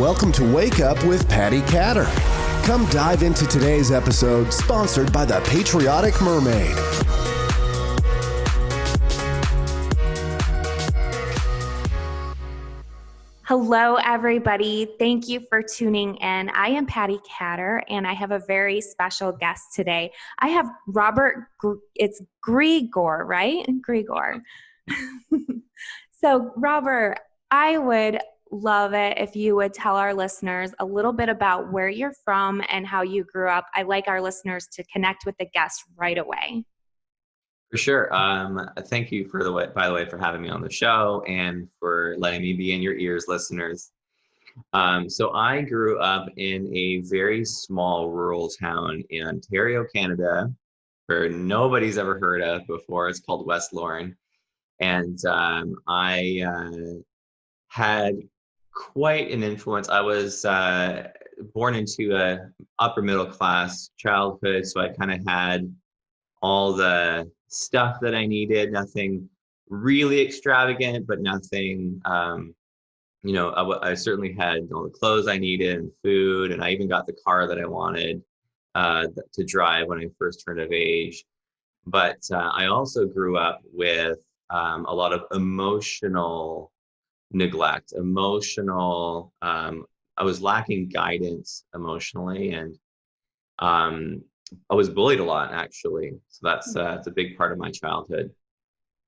welcome to Wake Up with Patty Catter. Come dive into today's episode, sponsored by the Patriotic Mermaid. Hello, everybody. Thank you for tuning in. I am Patty Catter, and I have a very special guest today. I have Robert, it's Grigore, right? Grigore. So, Robert, I would love it if you would tell our listeners a little bit about where you're from and how you grew up. I like our listeners to connect with the guest right away. For sure. Thank you by the way, for having me on the show and for letting me be in your ears, listeners. So I grew up in a very small rural town in Ontario, Canada, where nobody's ever heard of before. It's called West Lorne. And I had quite an influence. I was born into a upper middle class childhood, so I kind of had all the stuff that I needed, nothing really extravagant, but nothing, I certainly had all the clothes I needed and food, and I even got the car that I wanted to drive when I first turned of age. But I also grew up with a lot of emotional neglect, I was lacking guidance emotionally, and I was bullied a lot, actually. So that's a big part of my childhood.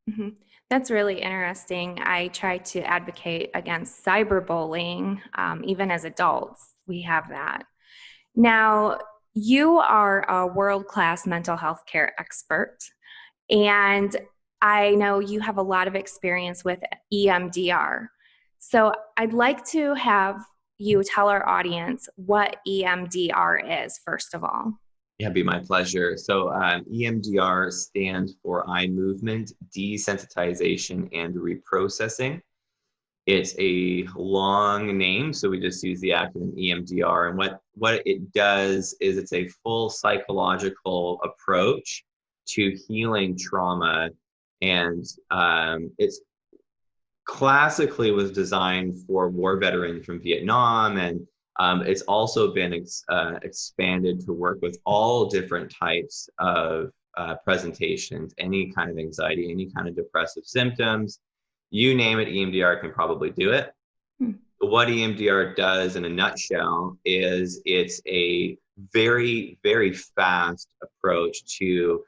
Mm-hmm. That's really interesting. I try to advocate against cyberbullying, even as adults. We have that. Now, you are a world-class mental health care expert, and I know you have a lot of experience with EMDR. So I'd like to have you tell our audience what EMDR is, first of all. Yeah, it'd be my pleasure. So EMDR stands for eye movement desensitization and reprocessing. It's a long name, so we just use the acronym EMDR. And what it does is it's a full psychological approach to healing trauma. And it's classically was designed for war veterans from Vietnam, and it's also been expanded to work with all different types of presentations, any kind of anxiety, any kind of depressive symptoms, you name it, EMDR can probably do it. But what EMDR does in a nutshell is it's a very, very fast approach to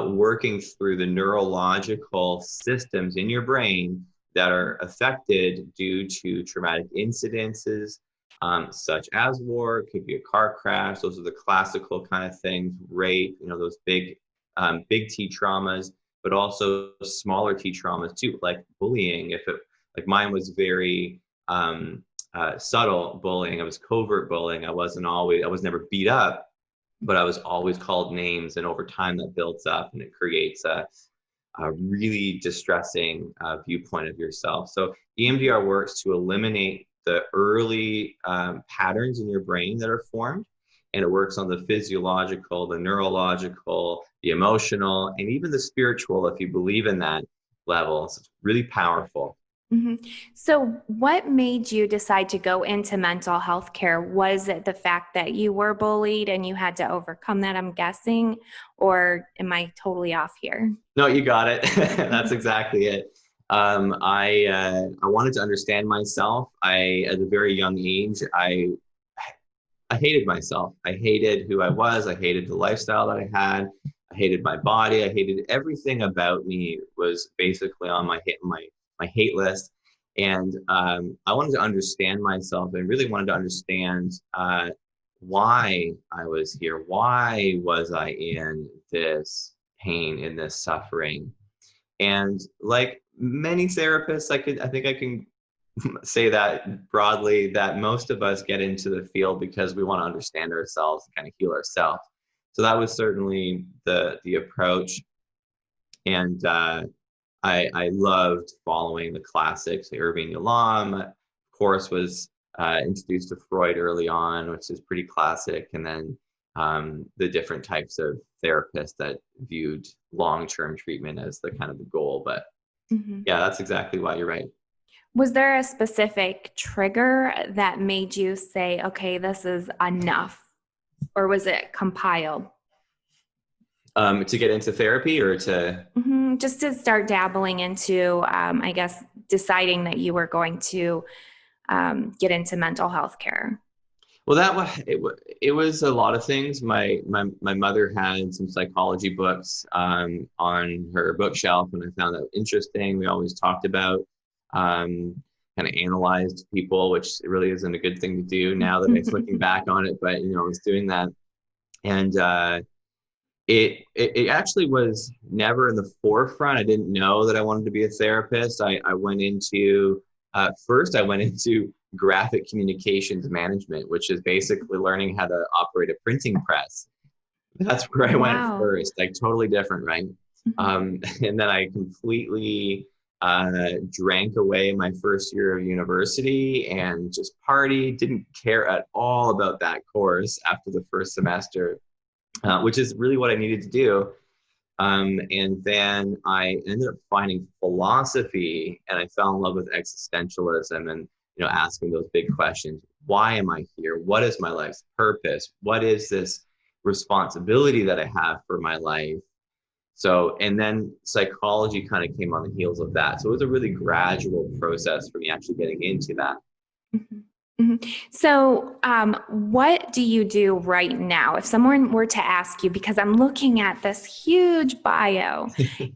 working through the neurological systems in your brain that are affected due to traumatic incidences, such as war. It could be a car crash. Those are the classical kind of things, rape, those big T traumas, but also smaller T traumas too, like bullying. Like mine was very subtle bullying. It was covert bullying. I was never beat up, but I was always called names, and over time that builds up and it creates a really distressing viewpoint of yourself. So EMDR works to eliminate the early patterns in your brain that are formed, and it works on the physiological, the neurological, the emotional, and even the spiritual, if you believe in that level. So it's really powerful. Mm-hmm. So what made you decide to go into mental health care? Was it the fact that you were bullied and you had to overcome that, I'm guessing, or am I totally off here? No, you got it. That's exactly it. I wanted to understand myself. At a very young age, I hated myself. I hated who I was. I hated the lifestyle that I had. I hated my body. I hated everything about me was basically on my hate list. And I wanted to understand myself, and really wanted to understand why I was here. Why was I in this pain, in this suffering? And like many therapists, I think I can say that broadly, that most of us get into the field because we want to understand ourselves and kind of heal ourselves. So that was certainly the approach. And I loved following the classics. Irving Yalom, of course, was introduced to Freud early on, which is pretty classic. And then the different types of therapists that viewed long-term treatment as the kind of the goal. But yeah, that's exactly why. You're right. Was there a specific trigger that made you say, okay, this is enough? Or was it compiled? To get into therapy or to? Just to start dabbling into, I guess, deciding that you were going to get into mental health care. Well, it was a lot of things. My mother had some psychology books on her bookshelf, and I found that interesting. We always talked about kind of analyzed people, which really isn't a good thing to do now that I'm looking back on it. But I was doing that, and it actually was never in the forefront. I didn't know that I wanted to be a therapist. I went into first I went into graphic communications management, which is basically learning how to operate a printing press. That's where I went Wow. first, like totally different, right? And then I completely drank away my first year of university and just partied, didn't care at all about that course after the first semester, which is really what I needed to do. And then I ended up finding philosophy, and I fell in love with existentialism and asking those big questions. Why am I here? What is my life's purpose? What is this responsibility that I have for my life? So, and then psychology kind of came on the heels of that. So it was a really gradual process for me actually getting into that. Mhm. Mhm. So, what do you do right now? If someone were to ask you, because I'm looking at this huge bio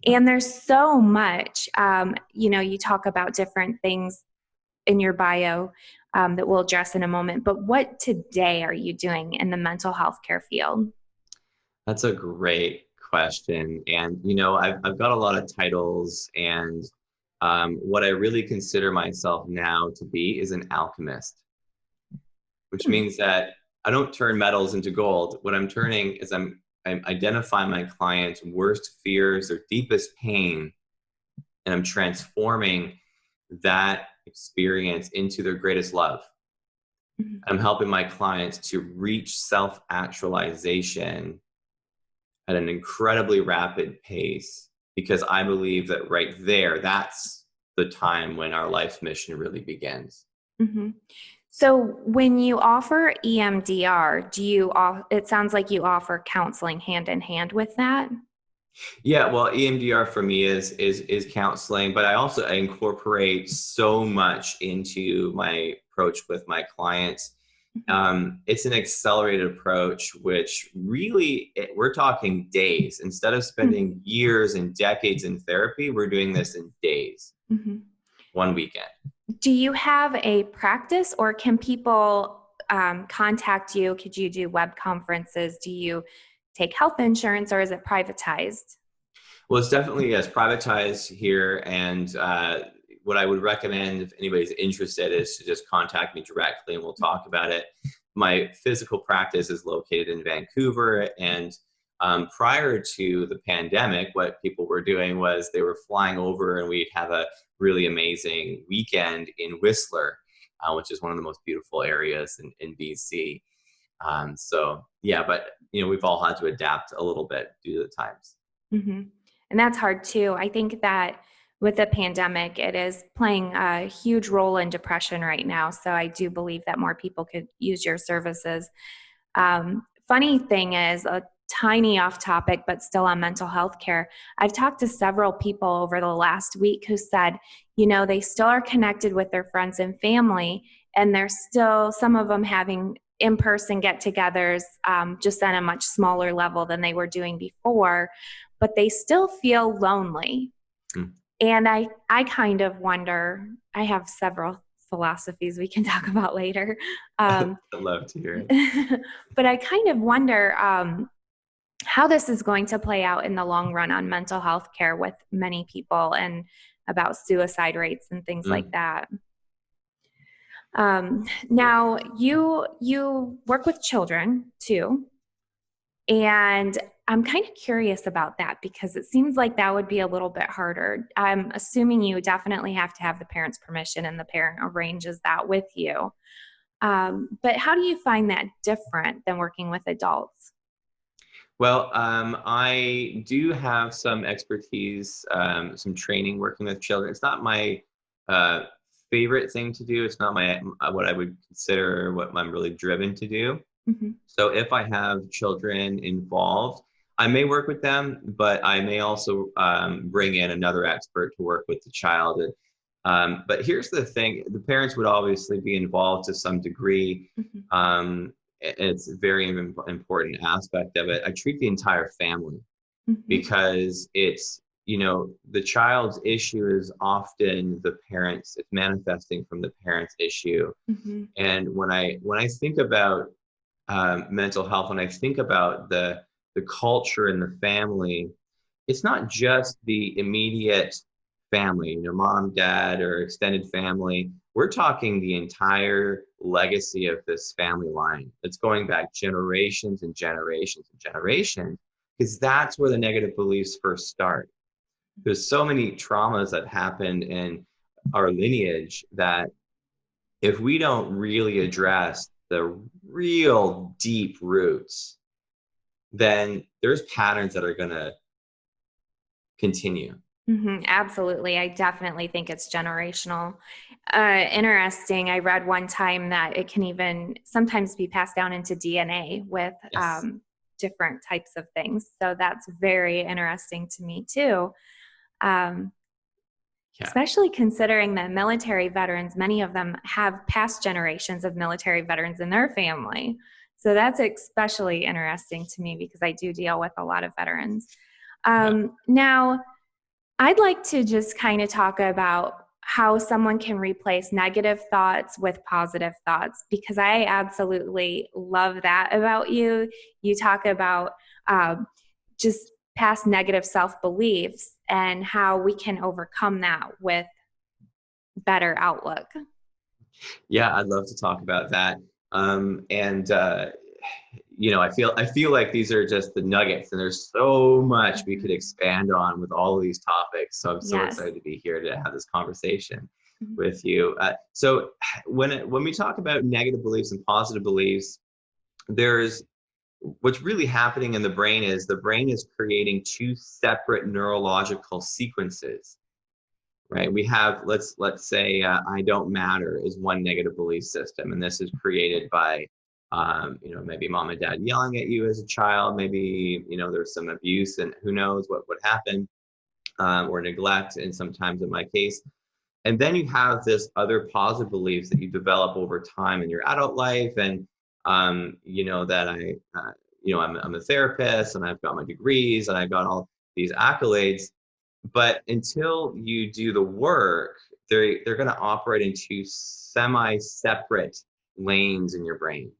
and there's so much, you talk about different things in your bio that we'll address in a moment, but what today are you doing in the mental health care field? That's a great question. And, I've got a lot of titles, and what I really consider myself now to be is an alchemist, which Hmm. means that I don't turn metals into gold. What I'm turning is I'm identifying my clients' worst fears, their deepest pain, and I'm transforming that experience into their greatest love. Mhm. I'm helping my clients to reach self-actualization at an incredibly rapid pace, because I believe that right there, that's the time when our life's mission really begins. Mhm. So when you offer EMDR, it sounds like you offer counseling hand in hand with that? Yeah, well, EMDR for me is counseling, but I incorporate so much into my approach with my clients. Mhm. It's an accelerated approach, which really we're talking days. Instead of spending years and decades in therapy, we're doing this in days, Mhm. one weekend. Do you have a practice, or can people contact you? Could you do web conferences? Do you take health insurance, or is it privatized? Well, it's definitely, yes, privatized here. And what I would recommend if anybody's interested is to just contact me directly and we'll talk about it. My physical practice is located in Vancouver. And prior to the pandemic, what people were doing was they were flying over and we'd have a really amazing weekend in Whistler, which is one of the most beautiful areas in BC. So, yeah, but we've all had to adapt a little bit due to the times. Hmm. And that's hard too. I think that with the pandemic, it is playing a huge role in depression right now. So I do believe that more people could use your services. Funny thing is, a tiny off topic, but still on mental health care. I've talked to several people over the last week who said, they still are connected with their friends and family, and they're still, some of them having in-person get-togethers, just on a much smaller level than they were doing before, but they still feel lonely. Mm. And I kind of wonder, I have several philosophies we can talk about later. I'd love to hear it. But I kind of wonder how this is going to play out in the long run on mental health care with many people, and about suicide rates and things like Mm. that. Now, you work with children too, and I'm kind of curious about that because it seems like that would be a little bit harder. I'm assuming you definitely have to have the parent's permission and the parent arranges that with you. But how do you find that different than working with adults? Well, I do have some expertise, some training working with children. It's not my uh, favorite thing to do. It's not my what I would consider what I'm really driven to do. Mhm. So if I have children involved, I may work with them, but I may also bring in another expert to work with the child. But here's the thing: the parents would obviously be involved to some degree. Mhm. It's a very important aspect of it. I treat the entire family Mhm. because it's, the child's issue is often the parents, it's manifesting from the parents' issue. Mhm. And when I think about mental health, when I think about the culture in the family, it's not just the immediate family, mom, dad, or extended family. We're talking the entire legacy of this family line that's going back generations and generations and generations, because that's where the negative beliefs first start. There's so many traumas that happened in our lineage that if we don't really address the real deep roots, then there's patterns that are going to continue. Absolutely. I definitely think it's generational. Interesting. I read one time that it can even sometimes be passed down into DNA with Yes. different types of things. So that's very interesting to me too. Um, Yeah. Especially considering that military veterans, many of them have past generations of military veterans in their family. So that's especially interesting to me because I do deal with a lot of veterans. Now, I'd like to just kind of talk about how someone can replace negative thoughts with positive thoughts, because I absolutely love that about you. You talk about just past negative self-beliefs and how we can overcome that with better outlook. Yeah, I'd love to talk about that. And I feel like these are just the nuggets, and there's so much we could expand on with all of these topics. So I'm so Yes. excited to be here to have this conversation Mhm. with you. So when we talk about negative beliefs and positive beliefs, there's what's really happening in the brain is the brain is creating two separate neurological sequences. Right, we have, let's say I don't matter is one negative belief system, and this is created by maybe mom and dad yelling at you as a child, maybe there's some abuse and who knows what happened, or neglect, and sometimes in my case. And then you have this other positive beliefs that you develop over time in your adult life, and that I'm a therapist, and I've got my degrees, and I've got all these accolades. But until you do the work, they're going to operate in two semi-separate lanes in your brain.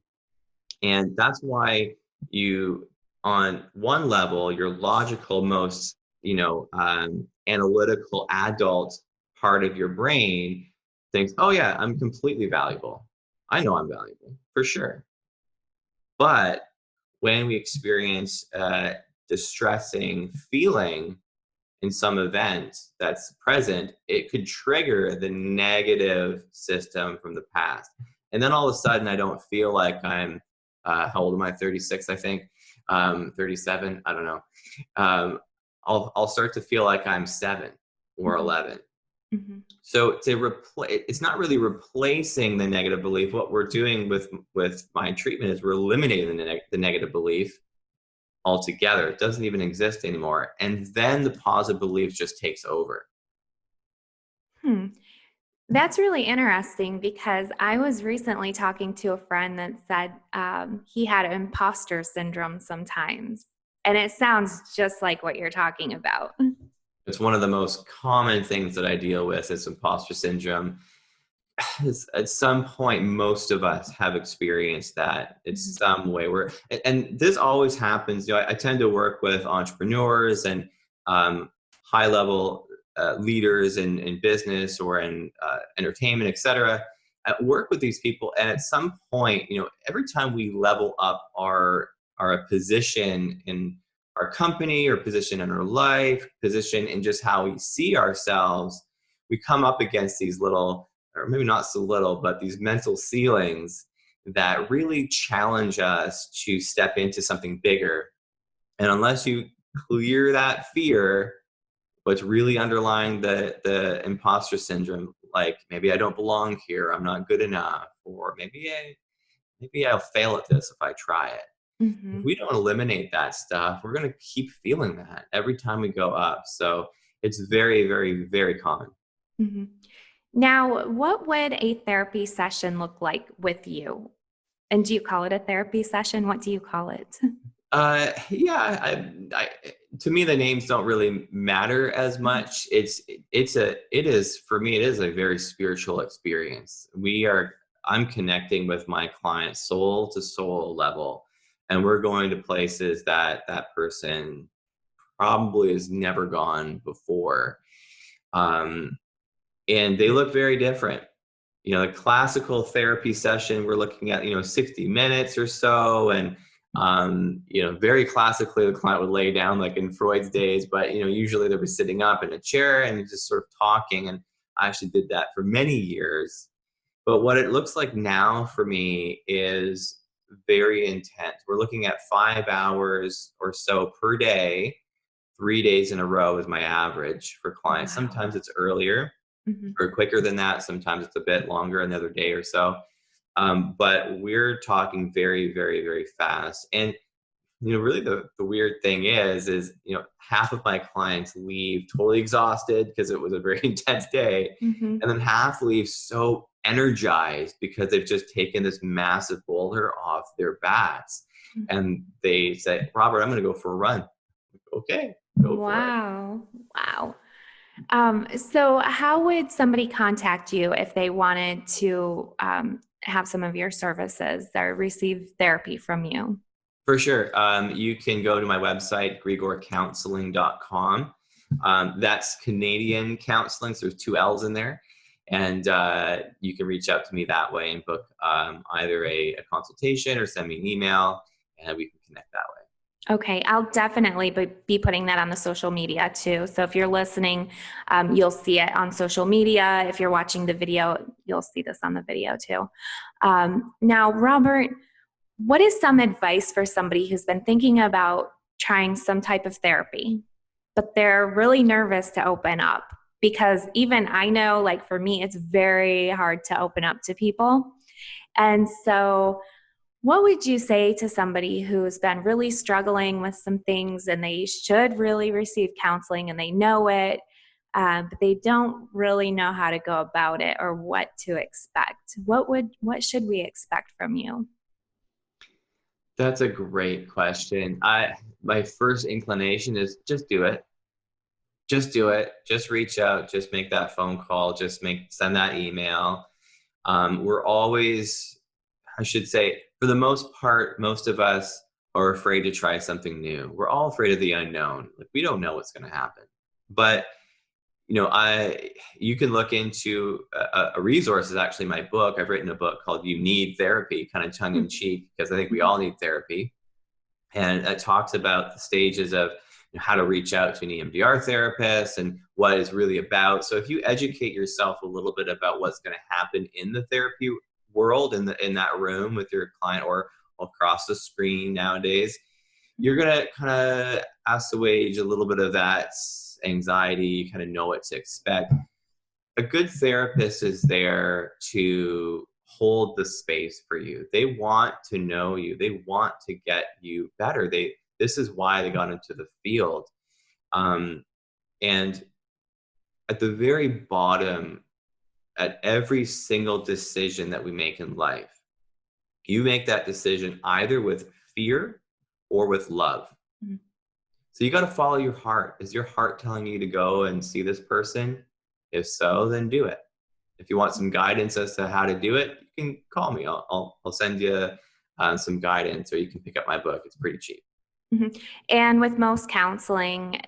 And that's why you, on one level, your logical, most, analytical adult part of your brain thinks, oh yeah, I'm completely valuable. I know I'm valuable, for sure. But when we experience a distressing feeling in some event that's present, it could trigger the negative system from the past. And then all of a sudden, I don't feel like I'm, how old am I? 36, I think, 37, I don't know. I'll start to feel like I'm 7 or 11. Mm-hmm. So it's not really replacing the negative belief. What we're doing with my treatment is we're eliminating the negative belief altogether. It doesn't even exist anymore. And then the positive belief just takes over. That's really interesting because I was recently talking to a friend that said he had imposter syndrome sometimes. And it sounds just like what you're talking about. It's one of the most common things that I deal with is imposter syndrome. At some point, most of us have experienced that in some way. And this always happens. I tend to work with entrepreneurs and high-level leaders in business or in entertainment, etc. Work with these people, and at some point, every time we level up our position in our company, or position in our life, position in just how we see ourselves, we come up against these little, or maybe not so little, but these mental ceilings that really challenge us to step into something bigger. And unless you clear that fear, what's really underlying the imposter syndrome. Like, maybe I don't belong here, I'm not good enough, or maybe I'll fail at this if I try it. If we don't eliminate that stuff, we're going to keep feeling that every time we go up. So it's very, very, very common. Mm-hmm. Now, what would a therapy session look like with you? And do you call it a therapy session? What do you call it? Yeah, to me, the names don't really matter as much. It is, for me, it is a very spiritual experience. I'm connecting with my client soul to soul level, and we're going to places that that person probably has never gone before. And they look very different. The classical therapy session, we're looking at, 60 minutes or so. And, very classically, the client would lay down like in Freud's days, but, usually they were sitting up in a chair and just sort of talking. And I actually did that for many years. But what it looks like now for me is very intense. We're looking at 5 hours or so per day, 3 days in a row is my average for clients. Wow. Sometimes it's earlier or quicker than that. Sometimes it's a bit longer, another day or so. But we're talking very, very, very fast. And, really the weird thing is, half of my clients leave totally exhausted because it was a very intense day. And then half leave so energized because they've just taken this massive boulder off their backs. And they say, Robert, I'm going to go for a run. Okay, go for it. Wow. So how would somebody contact you if they wanted to have some of your services or receive therapy from you? For sure. You can go to my website, grigorecounselling.com. That's Canadian counseling, so there's 2 L's in there. And you can reach out to me that way and book either a consultation or send me an email, and we can connect that way. Okay, I'll definitely be putting that on the social media too. So if you're listening, you'll see it on social media. If you're watching the video, you'll see this on the video too. Now, Robert, what is some advice for somebody who's been thinking about trying some type of therapy, but they're really nervous to open up? Because even I know, like for me, it's very hard to open up to people. And so what would you say to somebody who's been really struggling with some things and they should really receive counseling and they know it, but they don't really know how to go about it or what to expect? What should we expect from you? That's a great question. My first inclination is just do it. Just do it. Just reach out. Just make that phone call. Send that email. We're always, I should say, for the most part, most of us are afraid to try something new. We're all afraid of the unknown. Like, we don't know what's going to happen. But you can look into a resource is actually my book. I've written a book called You Need Therapy, kind of tongue in cheek, because I think we all need therapy. And it talks about the stages of how to reach out to an EMDR therapist and what it's really about. So if you educate yourself a little bit about what's going to happen in the therapy world, in that room with your client or across the screen nowadays, you're going to kind of assuage a little bit of that anxiety. You kind of know what to expect. A good therapist is there to hold the space for you. They want to know you. They want to get you better. This is why they got into the field. And at the very bottom, at every single decision that we make in life, you make that decision either with fear or with love. So you got to follow your heart. Is your heart telling you to go and see this person? If so, then do it. If you want some guidance as to how to do it, you can call me. I'll send you some guidance, or you can pick up my book. It's pretty cheap. And with most counseling,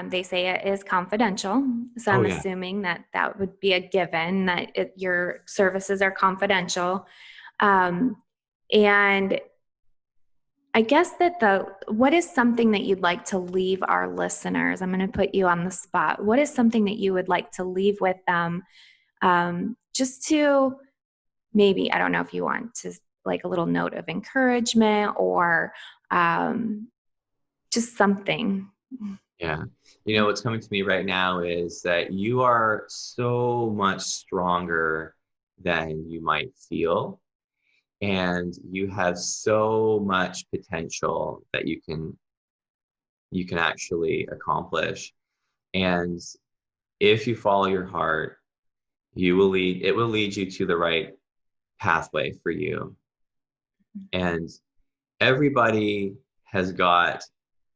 they say it is confidential. So I'm assuming that would be a given, that your services are confidential. And I guess what is something that you'd like to leave our listeners? I'm going to put you on the spot. What is something that you would like to leave with them? Just to maybe, I don't know if you want to, like, a little note of encouragement or just something. Yeah. You know, what's coming to me right now is that you are so much stronger than you might feel. And you have so much potential that you can actually accomplish. And if you follow your heart, it will lead you to the right pathway for you. And everybody has got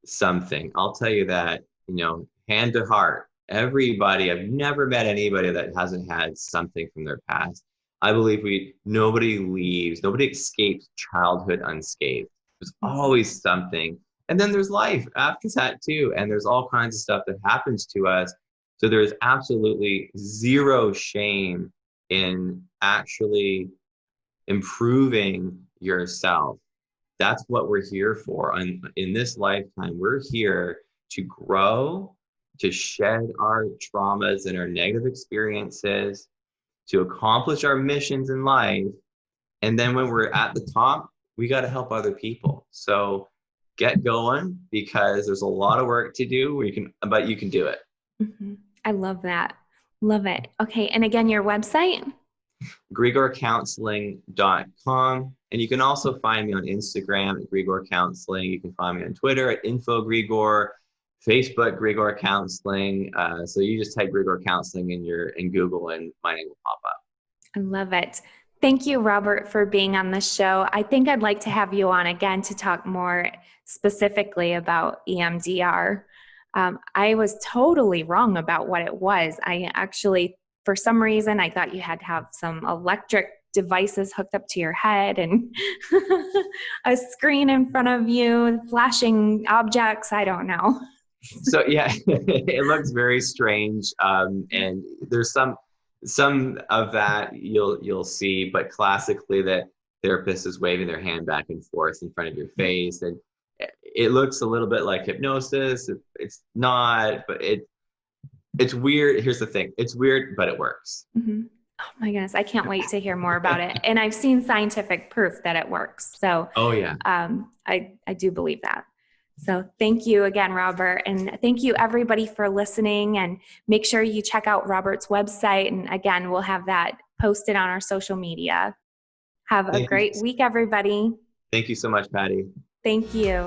something. I'll tell you that, you know, hand to heart, everybody, I've never met anybody that hasn't had something from their past. I believe nobody escapes childhood unscathed. There's always something. And then there's life after that too. And there's all kinds of stuff that happens to us. So there's absolutely zero shame in actually improving yourself. That's what we're here for. And in this lifetime, we're here to grow, to shed our traumas and our negative experiences, to accomplish our missions in life. And then when we're at the top, we got to help other people. So get going, because there's a lot of work to do. But you can do it. Mm-hmm. I love that. Love it. Okay. And again, your website? GrigoreCounselling.com. And you can also find me on Instagram at Grigore Counselling. You can find me on Twitter at InfoGrigore, Facebook Grigore Counselling. So you just type Grigore Counselling in Google and my name will pop up. I love it. Thank you, Robert, for being on the show. I think I'd like to have you on again to talk more specifically about EMDR. I was totally wrong about what it was. I actually, for some reason, I thought you had to have some electric devices hooked up to your head and a screen in front of you, flashing objects. I don't know. So yeah, it looks very strange. And there's some of that you'll see, but classically the therapist is waving their hand back and forth in front of your face. And it looks a little bit like hypnosis. It's not, but it's weird. Here's the thing. It's weird, but it works. Mm-hmm. Oh my goodness. I can't wait to hear more about it. And I've seen scientific proof that it works. So oh yeah, I do believe that. So thank you again, Robert. And thank you everybody for listening, and make sure you check out Robert's website. And again, we'll have that posted on our social media. Have a great week, everybody. Thank you so much, Patty. Thank you.